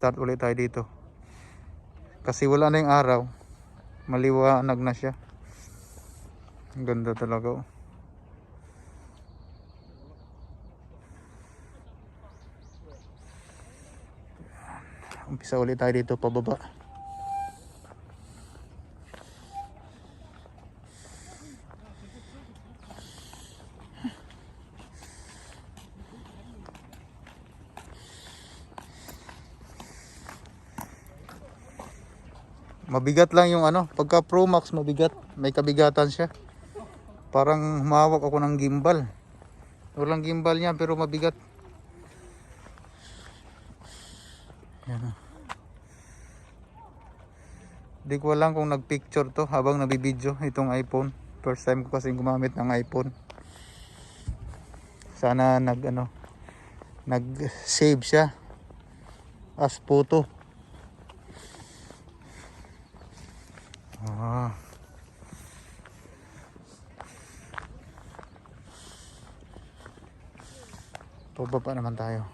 mag-start ulit tayo dito. Kasi wala na yung araw. Maliwanag na siya. Ang ganda talaga. Umpisa ulit tayo dito pababa. Mabigat lang yung ano, pagka Pro Max mabigat, may kabigatan siya. Parang humawak ako ng gimbal. Walang gimbal niya pero mabigat. Yan. Di ko alam kung nagpicture to habang nabibideo itong iPhone. First time ko kasi gumamit ng iPhone. Sana nag-save siya as photo. Pababa naman tayo.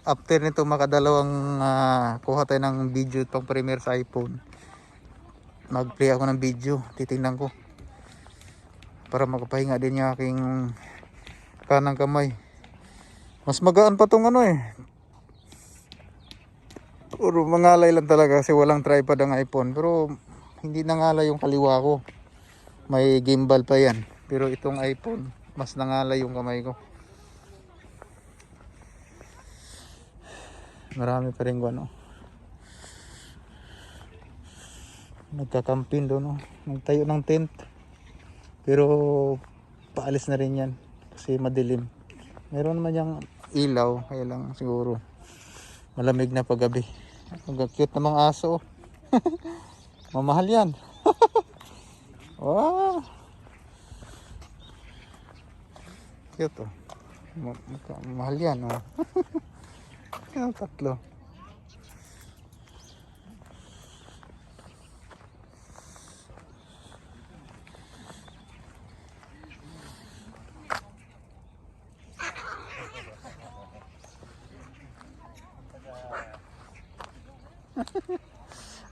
After nito makadalawang kuha tayo ng video pang premiere sa iPhone. Mag-play ako ng video, titingnan ko para makapahinga din yung aking kanang kamay. Mas magaan pa tong puro mangalay lang talaga kasi walang tripod ang iPhone. Pero hindi nangalay yung kaliwa ko, may gimbal pa yan. Pero itong iPhone mas nangalay yung kamay ko. Marami pa rin nagkakampin doon, nagtayo ng tent. Pero paalis na rin yan kasi madilim. Meron naman yung ilaw, kaya lang siguro malamig na paggabi. Ang cute na mga aso. Mamahal yan. Wow, cute mahal yan Yung tatlo.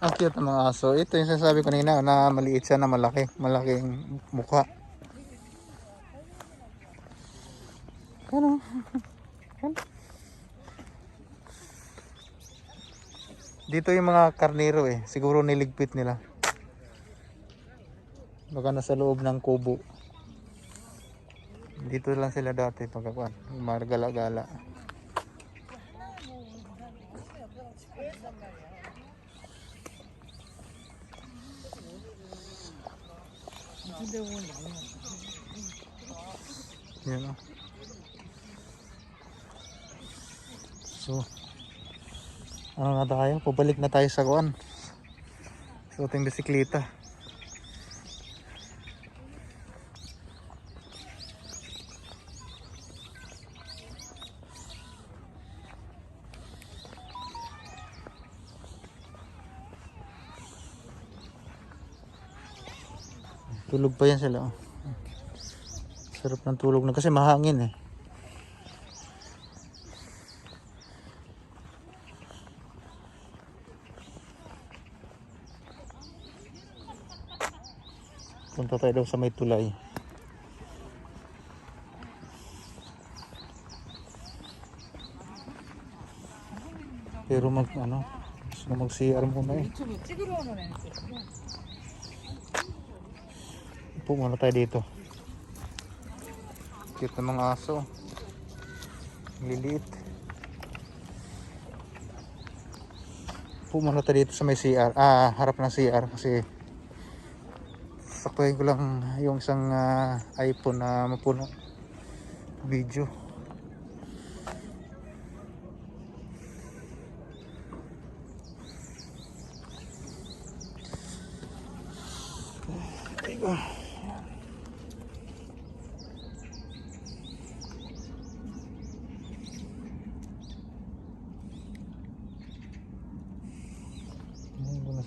Ang cute ng mga aso. Ito yung sinasabi ko kanina na maliit siya na malaking mukha. Ano? Dito yung mga karnero siguro niligpit nila. Baka nasa loob ng kubo. Dito lang sila dati pagkakuan, margala-gala. Yan So, ano na tayo? Pabalik na tayo sa kuan. Sa ating bisikleta. Tulog pa yan sila. Sarap ng tulog na kasi mahangin Punta tayo daw sa may tulay. Pero mag-CR muna Upo muna tayo dito. Cute na mga aso. Liliit. Upo muna tayo dito sa may CR. Harap ng CR kasi saktuhin ko lang yung isang iPhone na mapuno video.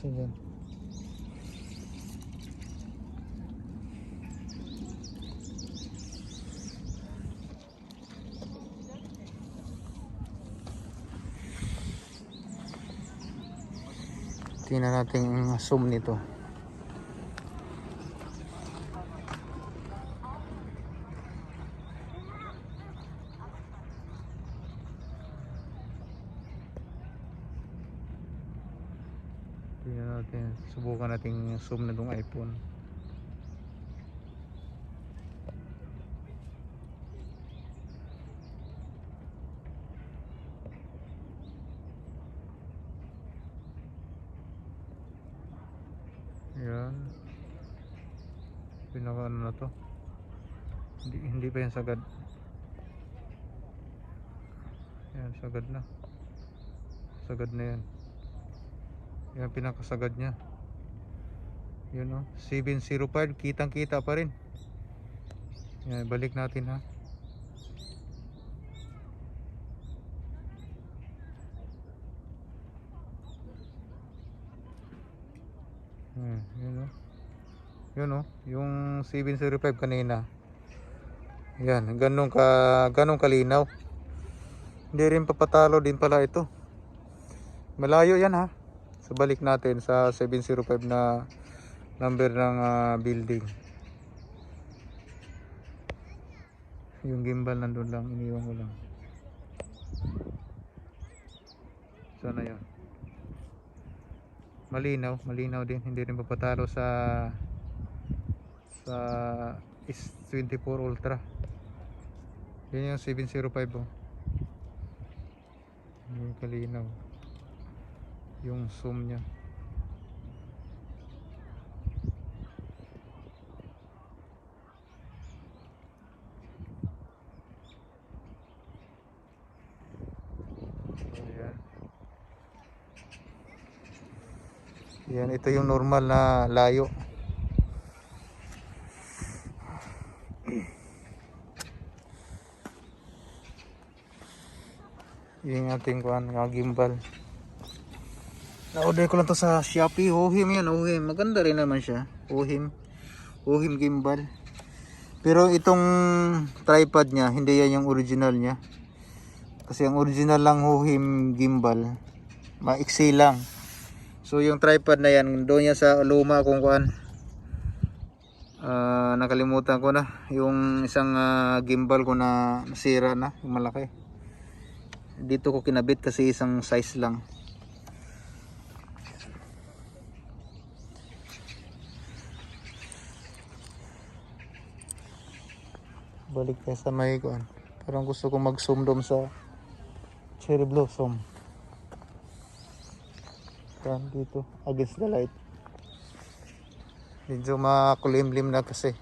Dyan. Tingnan natin yung zoom nito. Tingnan natin, subukan natin yung zoom na itong iPhone. Yan. Pinaka ano na to. Hindi pa yan sagad. Yan, sagad na. Sagad na yan. Yan pinakasagad niya. Yun o. 705. Kitang kita pa rin. Yan, balik natin ha. Yun o. Yun o. Yung 705 kanina. Yan. Ganun kalinaw. Hindi rin papatalo din pala ito. Malayo yan ha. So balik natin sa 705 na number ng building. Yung gimbal nandun lang, iniwan ko lang. Sana yun. Malinaw din. Hindi rin papatalo sa S24 Ultra. Yan yung 705 oh. Yung kalinaw. Yung zoom nya. Yan, ito yung normal na layo. Yung ating gimbal. Na-order ko lang to sa Shopee. Ohim yan, Ohim. Maganda rin naman siya. Ohim gimbal. Pero itong tripod nya, hindi yan yung original nya. Kasi ang original lang Ohim gimbal, maiksi lang. So yung tripod na yan, doon yan sa luma kung kuan. Nakalimutan ko na. Yung isang gimbal ko na nasira na, yung malaki. Dito ko kinabit kasi isang size lang. Balik tayo sa may kuan. Parang gusto ko mag-zoom doon sa cherry blossom. Yan dito against the light. Medyo makulimlim na kasi.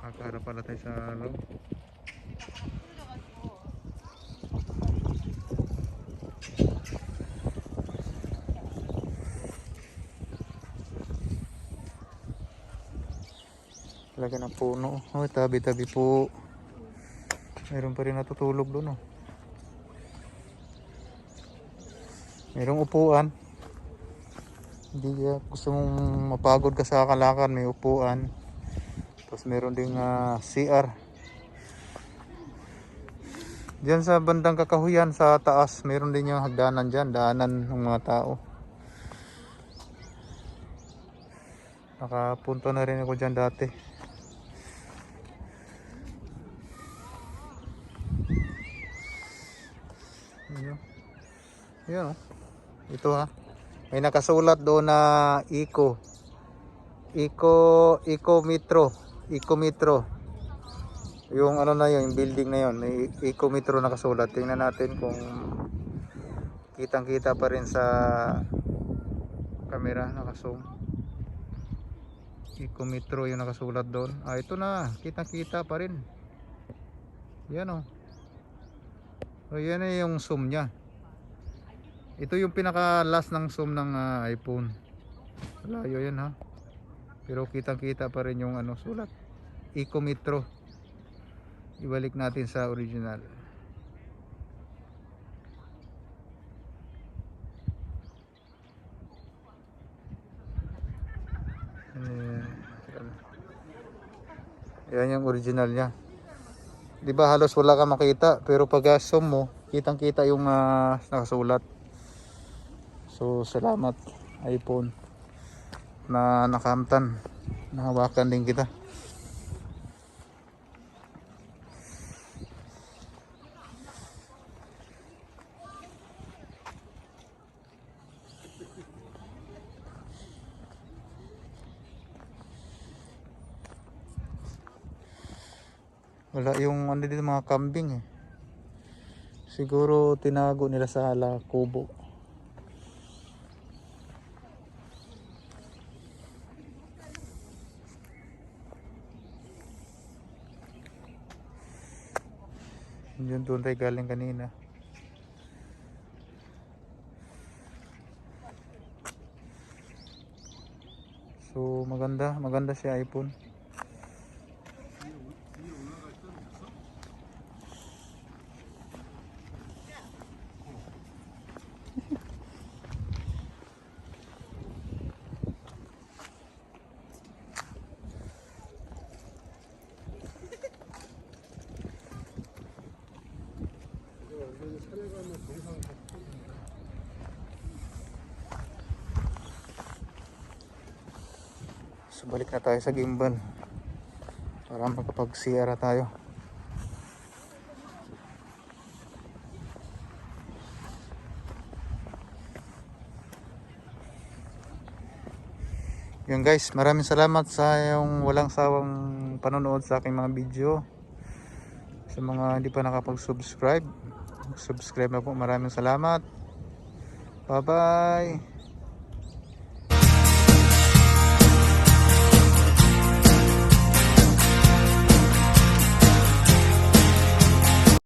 Nakaharap pala tayo sa loob. Lagi ng puno. Oh, tabi-tabi po. Meron pa rin natutulog doon. Oh. Merong upuan. Hindi gusto mong mapagod ka sa kalakad, may upuan. Tapos meron ding CR. Diyan sa bandang Kakahuyan sa taas, meron din yung hagdanan dyan, daanan ng mga tao. Nakapunto na rin ako dyan dati. Yan oh. Ito ha. May nakasulat doon na Eco Metro. Yung ano na yun, yung building na yun, may Eco Metro nakasulat. Tingnan natin kung kitang-kita pa rin sa camera, naka-zoom. Eco Metro yung nakasulat doon. Ito na, kitang-kita pa rin. Yan oh. So yan ay yung zoom nya. Ito yung pinaka last ng zoom ng iPhone. Layo yan ha. Pero kitang-kita pa rin yung sulat. Eco Metro. Ibalik natin sa original. Yan yung original niya. Di ba halos wala ka makita, pero pag zoom mo, kitang kita yung nakasulat. So salamat iPhone na nakamtan, nahawakan din kita. Wala yung ano dito mga kambing eh. Siguro tinago nila sa kubo. Yun doon tayo galing kanina. So maganda si iPhone. So balik na tayo sa gimbal para makapag-CR tayo. Yun guys, maraming salamat sa yung walang sawang panonood sa aking mga video. Sa mga hindi pa nakapag-subscribe, subscribe na po. Maraming salamat. Bye bye.